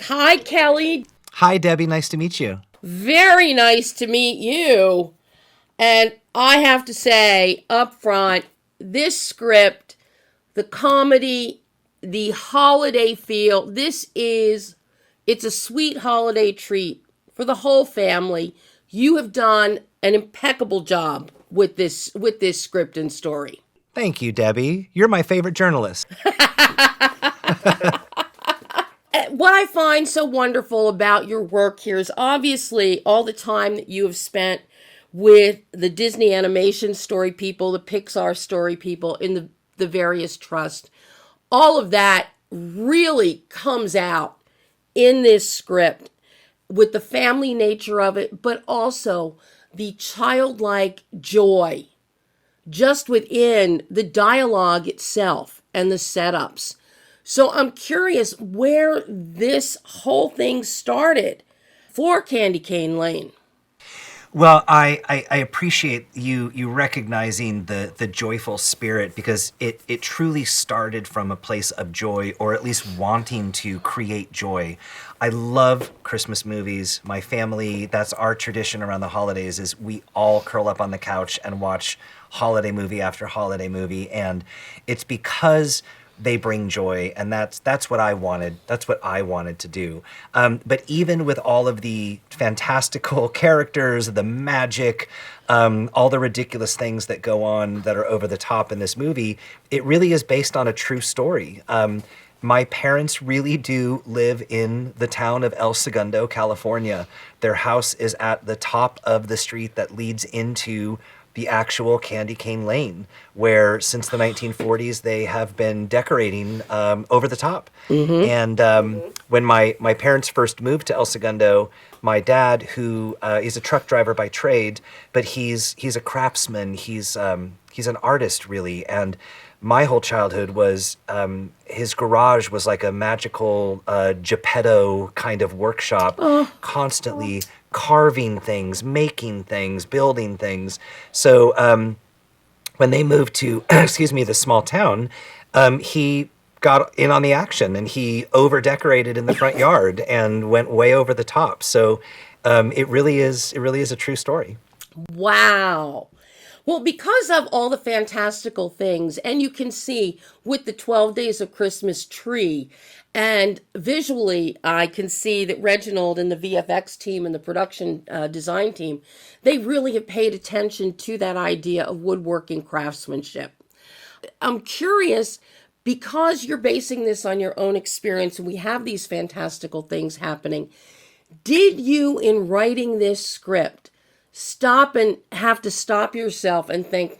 Hi, Kelly. Hi, Debbie. Nice to meet you. Very nice to meet you. And I have to say up front, this script, the comedy, the holiday feel, it's a sweet holiday treat for the whole family. You have done an impeccable job with this script and story. Thank you, Debbie. You're my favorite journalist. What I find so wonderful about your work here is obviously all the time that you have spent with the Disney animation story people, the Pixar story people in the various trusts. All of that really comes out in this script with the family nature of it, but also the childlike joy just within the dialogue itself and the setups. So I'm curious where this whole thing started for Candy Cane Lane. Well, I appreciate you recognizing the joyful spirit, because it truly started from a place of joy, or at least wanting to create joy. I love Christmas movies. My family, that's our tradition around the holidays, is we all curl up on the couch and watch holiday movie after holiday movie. And it's because they bring joy, and that's what I wanted. That's what I wanted to do. But even with all of the fantastical characters, the magic, all the ridiculous things that go on that are over the top in this movie, it really is based on a true story. My parents really do live in the town of El Segundo, California. Their house is at the top of the street that leads into the actual Candy Cane Lane, where since the 1940s they have been decorating over the top. Mm-hmm. And when my parents first moved to El Segundo, my dad, who is a truck driver by trade, but he's a craftsman, he's an artist really, and my whole childhood was his garage was like a magical Geppetto kind of workshop, constantly carving things, making things, building things. So when they moved to, the small town, he got in on the action, and he over-decorated in the front yard and went way over the top. So it really is a true story. Wow. Well, because of all the fantastical things, and you can see with the 12 Days of Christmas tree, and visually, I can see that Reginald and the VFX team and the production design team, they really have paid attention to that idea of woodworking craftsmanship. I'm curious, because you're basing this on your own experience, and we have these fantastical things happening, did you, in writing this script, stop and have to stop yourself and think,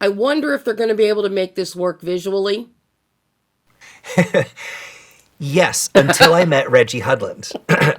I wonder if they're going to be able to make this work visually? Yes, until I met Reggie Hudland,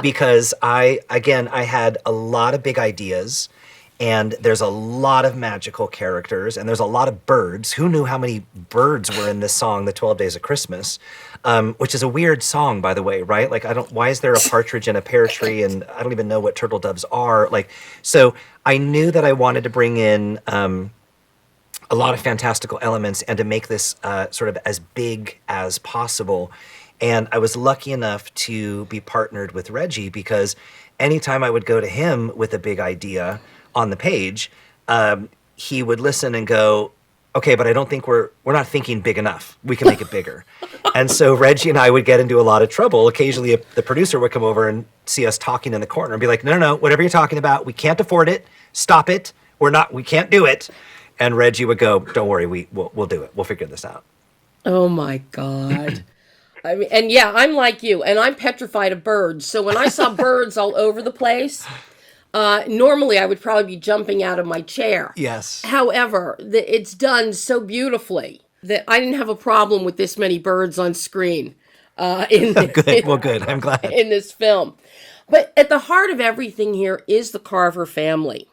because I had a lot of big ideas, and there's a lot of magical characters, and there's a lot of birds. Who knew how many birds were in this song, The 12 Days of Christmas, which is a weird song, by the way, right? Like, why is there a partridge in a pear tree, and I don't even know what turtle doves are. So I knew that I wanted to bring in a lot of fantastical elements and to make this sort of as big as possible. And I was lucky enough to be partnered with Reggie, because anytime I would go to him with a big idea on the page, he would listen and go, okay, but I don't think we're not thinking big enough. We can make it bigger. And so Reggie and I would get into a lot of trouble. Occasionally the producer would come over and see us talking in the corner and be like, no, whatever you're talking about, we can't afford it. Stop it. We can't do it. And Reggie would go, don't worry, we'll do it. We'll figure this out. Oh my God. I mean, and yeah, I'm like you, and I'm petrified of birds. So when I saw birds all over the place, normally I would probably be jumping out of my chair. Yes. However, it's done so beautifully that I didn't have a problem with this many birds on screen. Good. Well, good. I'm glad. In this film. But at the heart of everything here is the Carver family,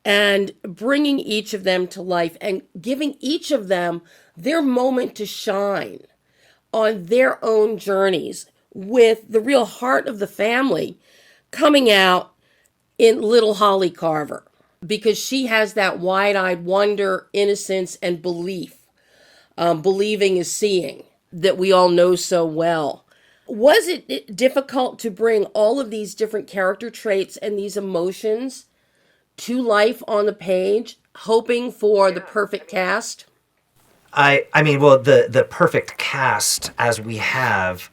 and bringing each of them to life and giving each of them their moment to shine on their own journeys, with the real heart of the family coming out in little Holly Carver, because she has that wide-eyed wonder, innocence, and belief. Believing is seeing, that we all know so well. Was it difficult to bring all of these different character traits and these emotions to life on the page, hoping for the perfect cast? I mean, well, the perfect cast as we have,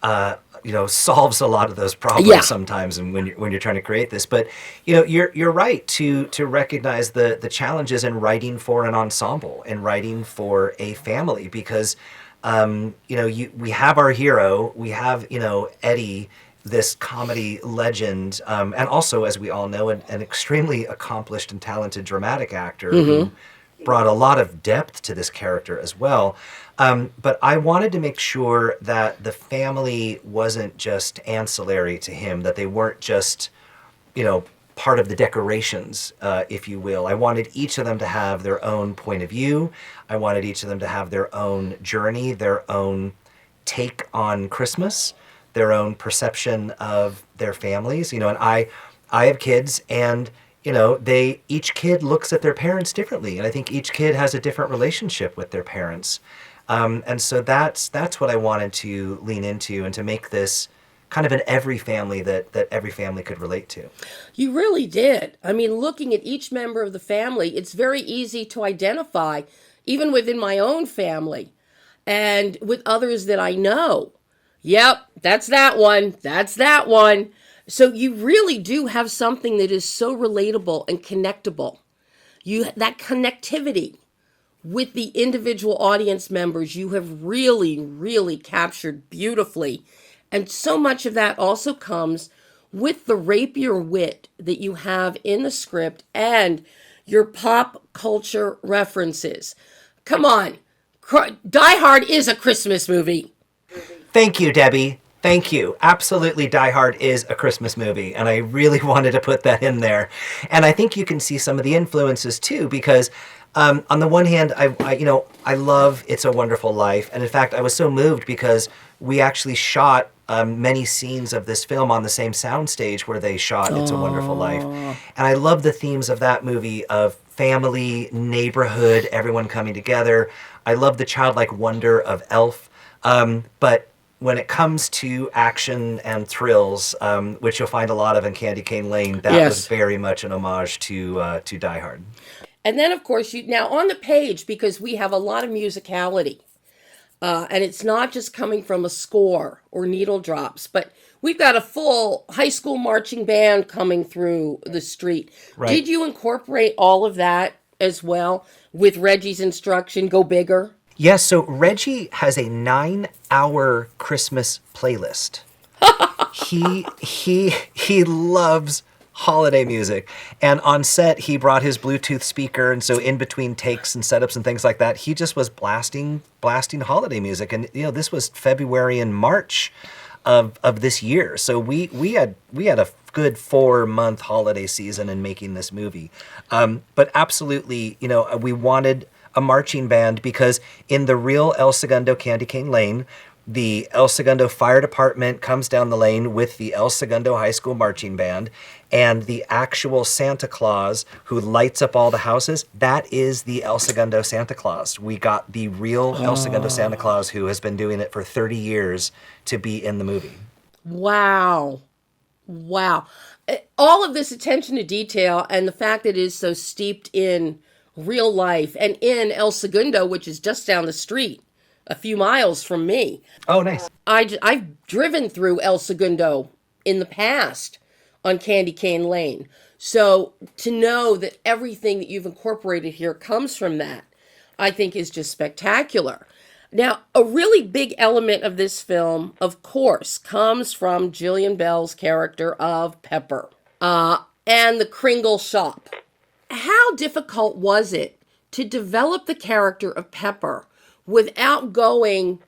solves a lot of those problems Yeah. sometimes, and when you're trying to create this. But you're right to recognize the challenges in writing for an ensemble and writing for a family, because we have our hero, we have Eddie, this comedy legend, and also, as we all know, an extremely accomplished and talented dramatic actor who brought a lot of depth to this character as well. But I wanted to make sure that the family wasn't just ancillary to him, that they weren't just, part of the decorations, if you will. I wanted each of them to have their own point of view. I wanted each of them to have their own journey, their own take on Christmas, their own perception of their families. And I have kids, and each kid looks at their parents differently, and I think each kid has a different relationship with their parents, and so that's what I wanted to lean into, and to make this kind of an every family that every family could relate to. You really did. I mean, looking at each member of the family, it's very easy to identify, even within my own family and with others that I know. Yep, that's that one. That's that one. So you really do have something that is so relatable and connectable. That connectivity with the individual audience members, you have really, really captured beautifully. And so much of that also comes with the rapier wit that you have in the script and your pop culture references. Come on, Die Hard is a Christmas movie. Thank you, Debbie. Thank you. Absolutely, Die Hard is a Christmas movie, and I really wanted to put that in there. And I think you can see some of the influences too, because on the one hand, I love It's a Wonderful Life, and in fact, I was so moved because we actually shot many scenes of this film on the same soundstage where they shot It's a Wonderful Life, and I love the themes of that movie of family, neighborhood, everyone coming together. I love the childlike wonder of Elf, but when it comes to action and thrills, which you'll find a lot of in Candy Cane Lane, that was very much an homage to Die Hard. And then, of course, now on the page, because we have a lot of musicality, and it's not just coming from a score or needle drops, but we've got a full high school marching band coming through the street. Right. Did you incorporate all of that as well with Reggie's instruction, go bigger? Yes, so Reggie has a 9-hour Christmas playlist. he loves holiday music, and on set he brought his Bluetooth speaker, and so in between takes and setups and things like that, he just was blasting holiday music. And this was February and March of this year, so we had a good 4-month holiday season in making this movie. But absolutely, we wanted a marching band, because in the real El Segundo Candy Cane Lane, the El Segundo Fire Department comes down the lane with the El Segundo High School Marching Band, and the actual Santa Claus who lights up all the houses, that is the El Segundo Santa Claus. We got the real El Segundo Santa Claus, who has been doing it for 30 years, to be in the movie. Wow. All of this attention to detail, and the fact that it is so steeped in real life, and in El Segundo, which is just down the street, a few miles from me. Oh, nice. I've driven through El Segundo in the past on Candy Cane Lane. So to know that everything that you've incorporated here comes from that, I think is just spectacular. Now, a really big element of this film, of course, comes from Jillian Bell's character of Pepper, and the Kringle shop. How difficult was it to develop the character of Pepper without going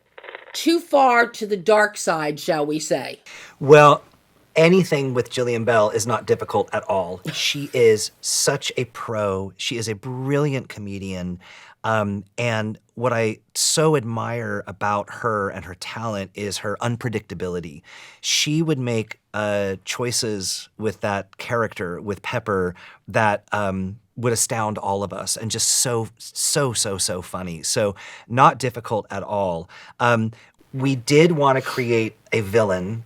too far to the dark side, shall we say? Well, anything with Jillian Bell is not difficult at all. She is such a pro. She is a brilliant comedian. And what I so admire about her and her talent is her unpredictability. She would make choices with that character, with Pepper, that would astound all of us, and just so funny. So not difficult at all. We did want to create a villain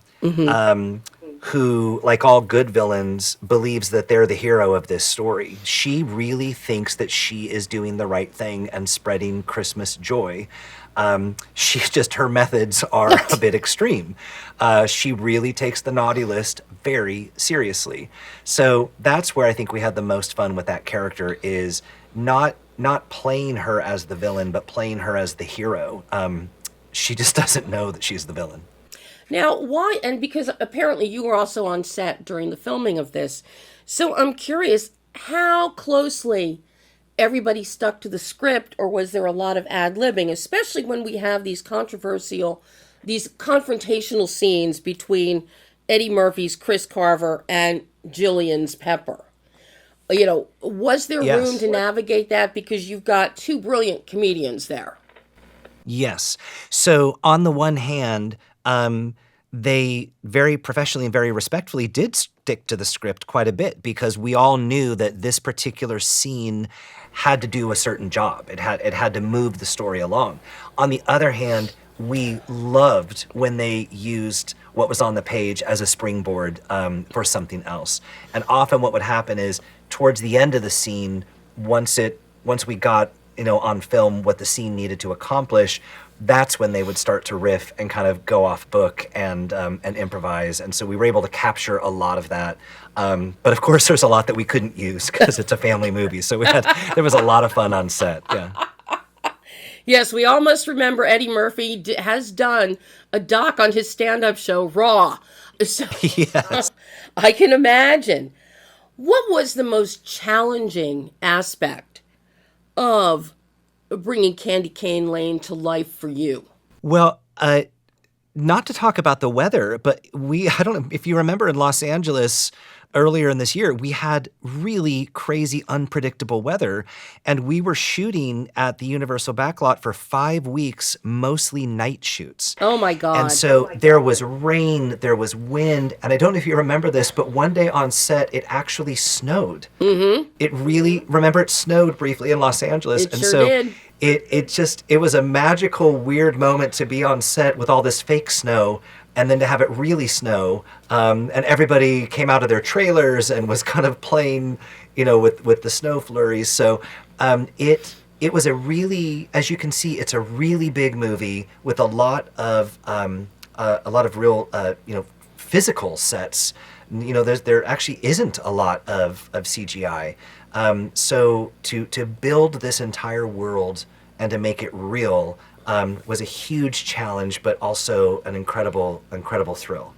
who, like all good villains, believes that they're the hero of this story. She really thinks that she is doing the right thing and spreading Christmas joy. Her methods are a bit extreme. She really takes the naughty list very seriously. So that's where I think we had the most fun with that character, is not playing her as the villain, but playing her as the hero. She just doesn't know that she's the villain. Now, why? And because apparently you were also on set during the filming of this. So I'm curious how closely everybody stuck to the script, or was there a lot of ad-libbing, especially when we have these confrontational scenes between Eddie Murphy's Chris Carver and Jillian's Pepper? Was there room to navigate that, because you've got two brilliant comedians there? Yes. So on the one hand, they very professionally and very respectfully did stick to the script quite a bit, because we all knew that this particular scene had to do a certain job. It had to move the story along. On the other hand, we loved when they used what was on the page as a springboard for something else. And often what would happen is, towards the end of the scene, once we got on film what the scene needed to accomplish, that's when they would start to riff and kind of go off book and improvise. And so we were able to capture a lot of that. But of course, there's a lot that we couldn't use because it's a family movie. So there was a lot of fun on set. Yeah. Yes, we all must remember Eddie Murphy has done a doc on his stand-up show, Raw. So, yes. I can imagine. What was the most challenging aspect of bringing Candy Cane Lane to life for you? Well, not to talk about the weather, but I don't know if you remember, in Los Angeles earlier in this year, we had really crazy, unpredictable weather, and we were shooting at the Universal Backlot for 5 weeks, mostly night shoots. Oh my God. And so there was rain, there was wind, and I don't know if you remember this, but one day on set, it actually snowed. Mm-hmm. It snowed briefly in Los Angeles. It sure did. It was a magical, weird moment to be on set with all this fake snow, and then to have it really snow, and everybody came out of their trailers and was kind of playing, with the snow flurries. So it was a really, as you can see, it's a really big movie with a lot of real, physical sets. There actually isn't a lot of CGI. So to build this entire world and to make it real was a huge challenge, but also an incredible thrill.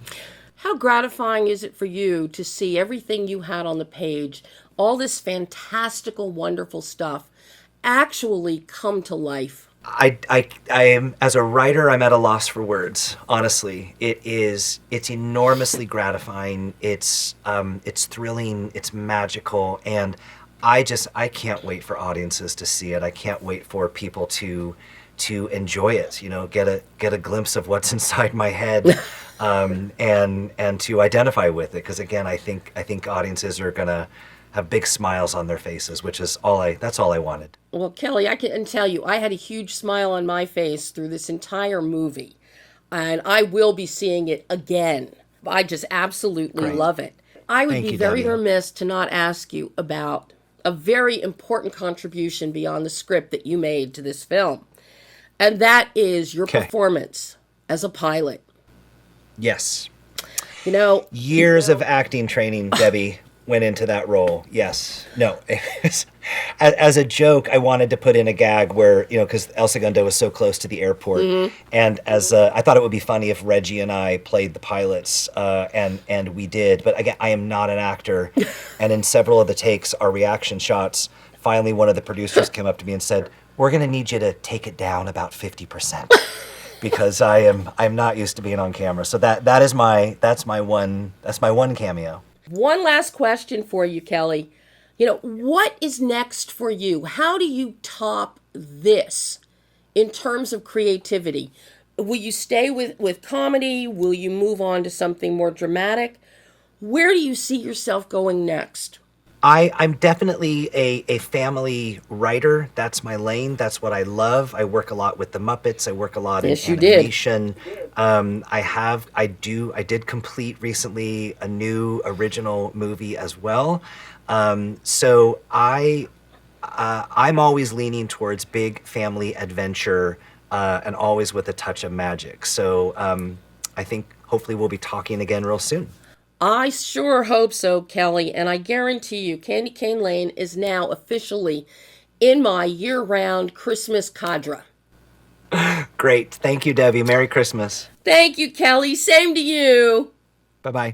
How gratifying is it for you to see everything you had on the page, all this fantastical, wonderful stuff, actually come to life? I am, as a writer, I'm at a loss for words. Honestly, it's enormously gratifying. It's thrilling. It's magical, and I can't wait for audiences to see it. I can't wait for people to enjoy it, get a glimpse of what's inside my head, and to identify with it. Because again, I think audiences are gonna have big smiles on their faces, which is that's all I wanted. Well, Kelly, I can tell you, I had a huge smile on my face through this entire movie, and I will be seeing it again. I just absolutely love it. I would be very remiss to not ask you about a very important contribution beyond the script that you made to this film. And that is your performance as a pilot. Yes. Years of acting training, Debbie, went into that role. Yes. No. As a joke, I wanted to put in a gag where, because El Segundo was so close to the airport. Mm-hmm. And I thought it would be funny if Reggie and I played the pilots, and we did. But again, I am not an actor. And in several of the takes, our reaction shots, finally one of the producers came up to me and said, "We're going to need you to take it down about 50%. because I'm not used to being on camera. So that's my one cameo. One last question for you, Kelly. What is next for you? How do you top this in terms of creativity? Will you stay with comedy? Will you move on to something more dramatic? Where do you see yourself going next? I'm definitely a family writer. That's my lane. That's what I love. I work a lot with the Muppets. I work a lot in Yes, you did. animation. I did complete recently a new original movie as well. So I'm always leaning towards big family adventure, and always with a touch of magic. So I think hopefully we'll be talking again real soon. I sure hope so, Kelly, and I guarantee you Candy Cane Lane is now officially in my year-round Christmas cadre. Great. Thank you, Debbie. Merry Christmas. Thank you, Kelly. Same to you. Bye-bye.